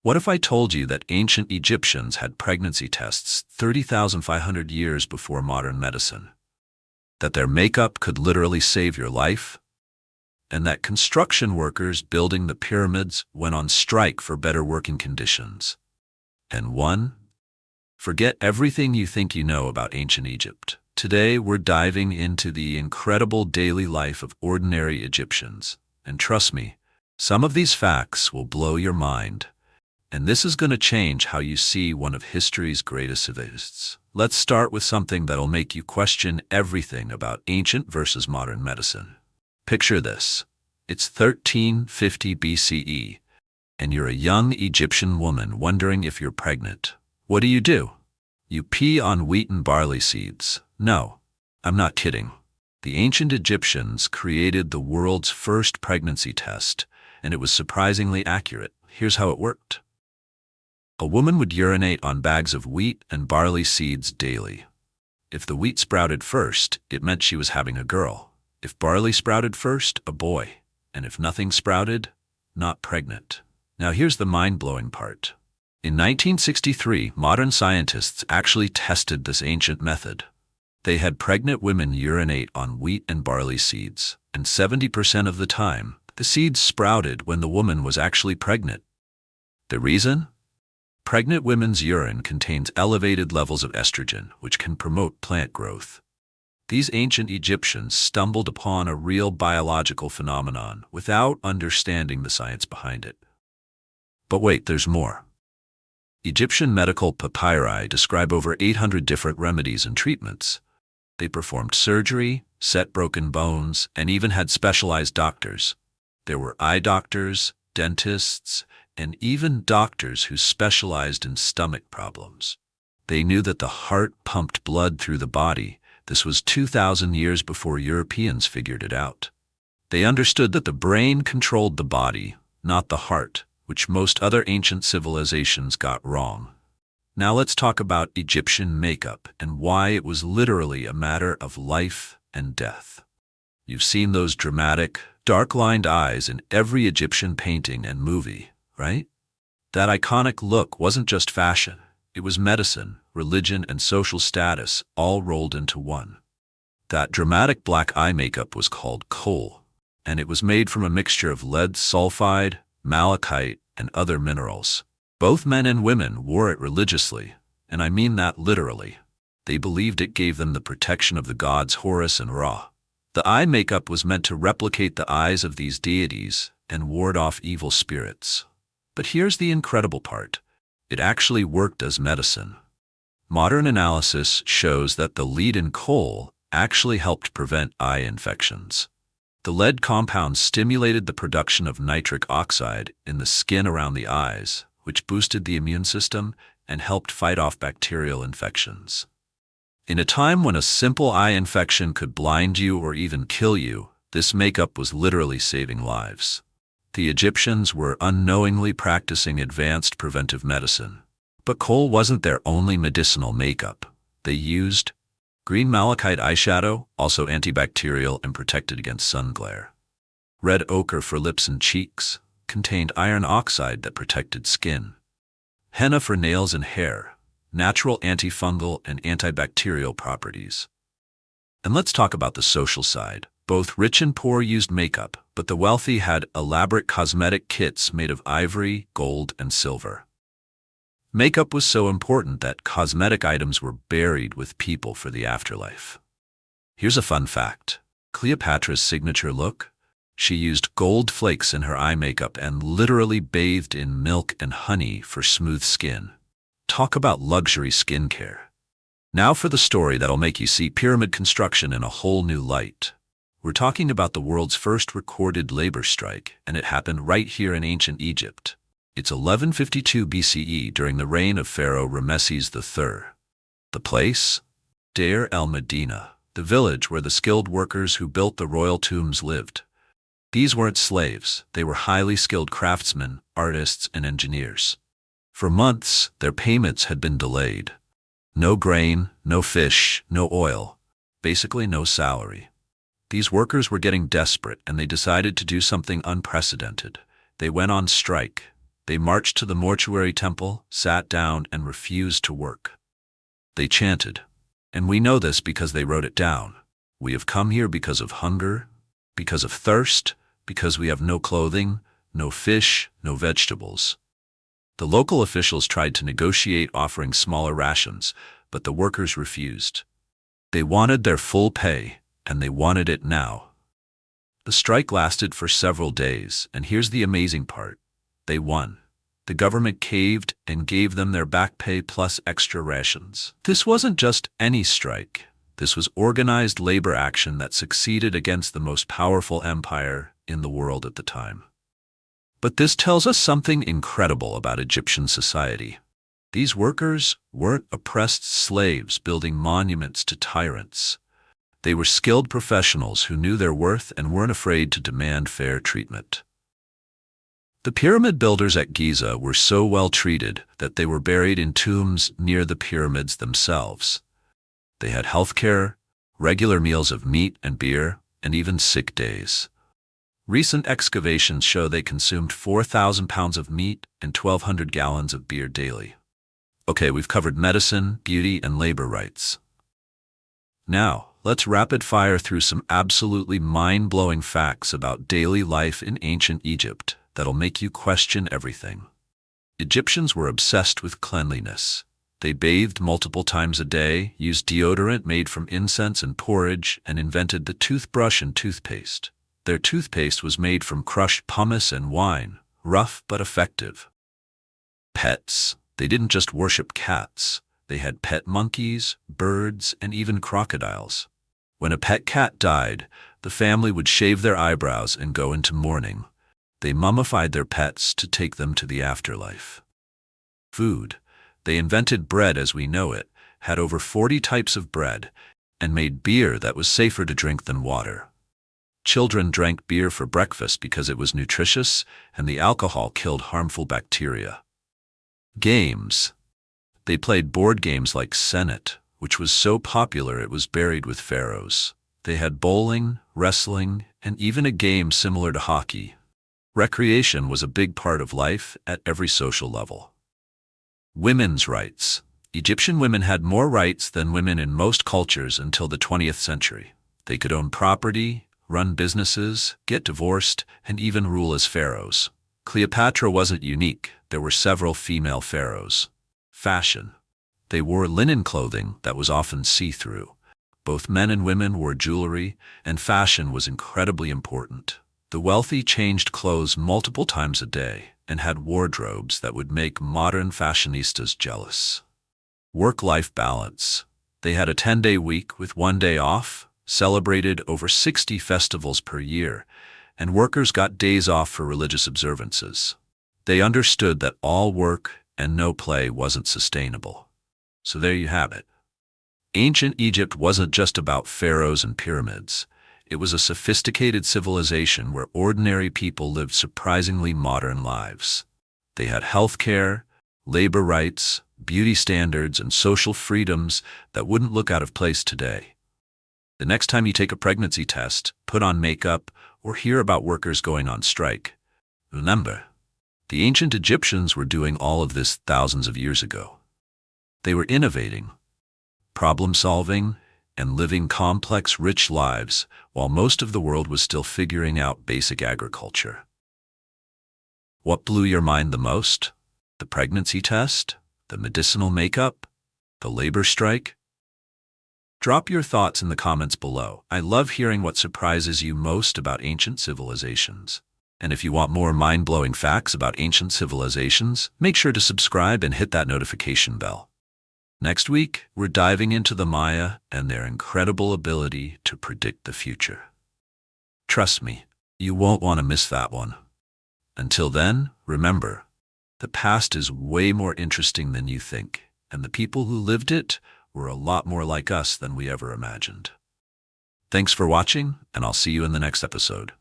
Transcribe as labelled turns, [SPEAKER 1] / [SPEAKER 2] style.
[SPEAKER 1] What if I told you that ancient Egyptians had pregnancy tests 30,500 years before modern medicine? That their makeup could literally save your life? And that construction workers building the pyramids went on strike for better working conditions? And one? Forget everything you think you know about ancient Egypt. Today, we're diving into the incredible daily life of ordinary Egyptians. And trust me, some of these facts will blow your mind. And this is going to change how you see one of history's greatest events. Let's start with something that'll make you question everything about ancient versus modern medicine. Picture this. It's 1350 BCE, and you're a young Egyptian woman wondering if you're pregnant. What do? You pee on wheat and barley seeds. No, I'm not kidding. The ancient Egyptians created the world's first pregnancy test, and it was surprisingly accurate. Here's how it worked. A woman would urinate on bags of wheat and barley seeds daily. If the wheat sprouted first, it meant she was having a girl. If barley sprouted first, a boy. And if nothing sprouted, not pregnant. Now here's the mind-blowing part. In 1963, modern scientists actually tested this ancient method. They had pregnant women urinate on wheat and barley seeds, and 70% of the time, the seeds sprouted when the woman was actually pregnant. The reason? Pregnant women's urine contains elevated levels of estrogen, which can promote plant growth. These ancient Egyptians stumbled upon a real biological phenomenon without understanding the science behind it. But wait, there's more. Egyptian medical papyri describe over 800 different remedies and treatments. They performed surgery, set broken bones, and even had specialized doctors. There were eye doctors, dentists, and even doctors who specialized in stomach problems. They knew that the heart pumped blood through the body. This was 2,000 years before Europeans figured it out. They understood that the brain controlled the body, not the heart, which most other ancient civilizations got wrong. Now let's talk about Egyptian makeup and why it was literally a matter of life and death. You've seen those dramatic, dark-lined eyes in every Egyptian painting and movie, right? That iconic look wasn't just fashion. It was medicine, religion, and social status all rolled into one. That dramatic black eye makeup was called kohl, and it was made from a mixture of lead sulfide, malachite, and other minerals. Both men and women wore it religiously, and I mean that literally. They believed it gave them the protection of the gods Horus and Ra. The eye makeup was meant to replicate the eyes of these deities and ward off evil spirits. But here's the incredible part. It actually worked as medicine. Modern analysis shows that the lead in kohl actually helped prevent eye infections. The lead compound stimulated the production of nitric oxide in the skin around the eyes, which boosted the immune system and helped fight off bacterial infections. In a time when a simple eye infection could blind you or even kill you, this makeup was literally saving lives. The Egyptians were unknowingly practicing advanced preventive medicine. But kohl wasn't their only medicinal makeup. They used green malachite eyeshadow, also antibacterial and protected against sun glare. Red ochre for lips and cheeks, contained iron oxide that protected skin. Henna for nails and hair, natural antifungal and antibacterial properties. And let's talk about the social side. Both rich and poor used makeup, but the wealthy had elaborate cosmetic kits made of ivory, gold, and silver. Makeup was so important that cosmetic items were buried with people for the afterlife. Here's a fun fact. Cleopatra's signature look? She used gold flakes in her eye makeup and literally bathed in milk and honey for smooth skin. Talk about luxury skincare. Now for the story that'll make you see pyramid construction in a whole new light. We're talking about the world's first recorded labor strike, and it happened right here in ancient Egypt. It's 1152 BCE during the reign of Pharaoh Ramesses III. The place? Deir el-Medina, the village where the skilled workers who built the royal tombs lived. These weren't slaves, they were highly skilled craftsmen, artists, and engineers. For months, their payments had been delayed. No grain, no fish, no oil, basically no salary. These workers were getting desperate, and they decided to do something unprecedented. They went on strike. They marched to the mortuary temple, sat down, and refused to work. They chanted, and we know this because they wrote it down. We have come here because of hunger, because of thirst, because we have no clothing, no fish, no vegetables. The local officials tried to negotiate offering smaller rations, but the workers refused. They wanted their full pay, and they wanted it now. The strike lasted for several days, and here's the amazing part. They won. The government caved and gave them their back pay plus extra rations. This wasn't just any strike. This was organized labor action that succeeded against the most powerful empire in the world at the time. But this tells us something incredible about Egyptian society. These workers weren't oppressed slaves building monuments to tyrants. They were skilled professionals who knew their worth and weren't afraid to demand fair treatment. The pyramid builders at Giza were so well treated that they were buried in tombs near the pyramids themselves. They had health care, regular meals of meat and beer, and even sick days. Recent excavations show they consumed 4,000 pounds of meat and 1,200 gallons of beer daily. Okay, we've covered medicine, beauty, and labor rights. Now, let's rapid fire through some absolutely mind-blowing facts about daily life in ancient Egypt that'll make you question everything. Egyptians were obsessed with cleanliness. They bathed multiple times a day, used deodorant made from incense and porridge, and invented the toothbrush and toothpaste. Their toothpaste was made from crushed pumice and wine, rough but effective. Pets. They didn't just worship cats. They had pet monkeys, birds, and even crocodiles. When a pet cat died, the family would shave their eyebrows and go into mourning. They mummified their pets to take them to the afterlife. Food. They invented bread as we know it, had over 40 types of bread, and made beer that was safer to drink than water. Children drank beer for breakfast because it was nutritious, and the alcohol killed harmful bacteria. Games. They played board games like Senet, which was so popular it was buried with pharaohs. They had bowling, wrestling, and even a game similar to hockey. Recreation was a big part of life at every social level. Women's rights. Egyptian women had more rights than women in most cultures until the 20th century. They could own property, run businesses, get divorced, and even rule as pharaohs. Cleopatra wasn't unique. There were several female pharaohs. Fashion. They wore linen clothing that was often see-through. Both men and women wore jewelry, and fashion was incredibly important. The wealthy changed clothes multiple times a day and had wardrobes that would make modern fashionistas jealous. Work-life balance. They had a 10-day week with 1 day off, celebrated over 60 festivals per year, and workers got days off for religious observances. They understood that all work and no play wasn't sustainable. So there you have it. Ancient Egypt wasn't just about pharaohs and pyramids. It was a sophisticated civilization where ordinary people lived surprisingly modern lives. They had health care, labor rights, beauty standards, and social freedoms that wouldn't look out of place today. The next time you take a pregnancy test, put on makeup, or hear about workers going on strike, remember, the ancient Egyptians were doing all of this thousands of years ago. They were innovating, problem-solving, and living complex, rich lives while most of the world was still figuring out basic agriculture. What blew your mind the most? The pregnancy test? The medicinal makeup? The labor strike? Drop your thoughts in the comments below. I love hearing what surprises you most about ancient civilizations. And if you want more mind-blowing facts about ancient civilizations, make sure to subscribe and hit that notification bell. Next week, we're diving into the Maya and their incredible ability to predict the future. Trust me, you won't want to miss that one. Until then, remember, the past is way more interesting than you think, and the people who lived it were a lot more like us than we ever imagined. Thanks for watching, and I'll see you in the next episode.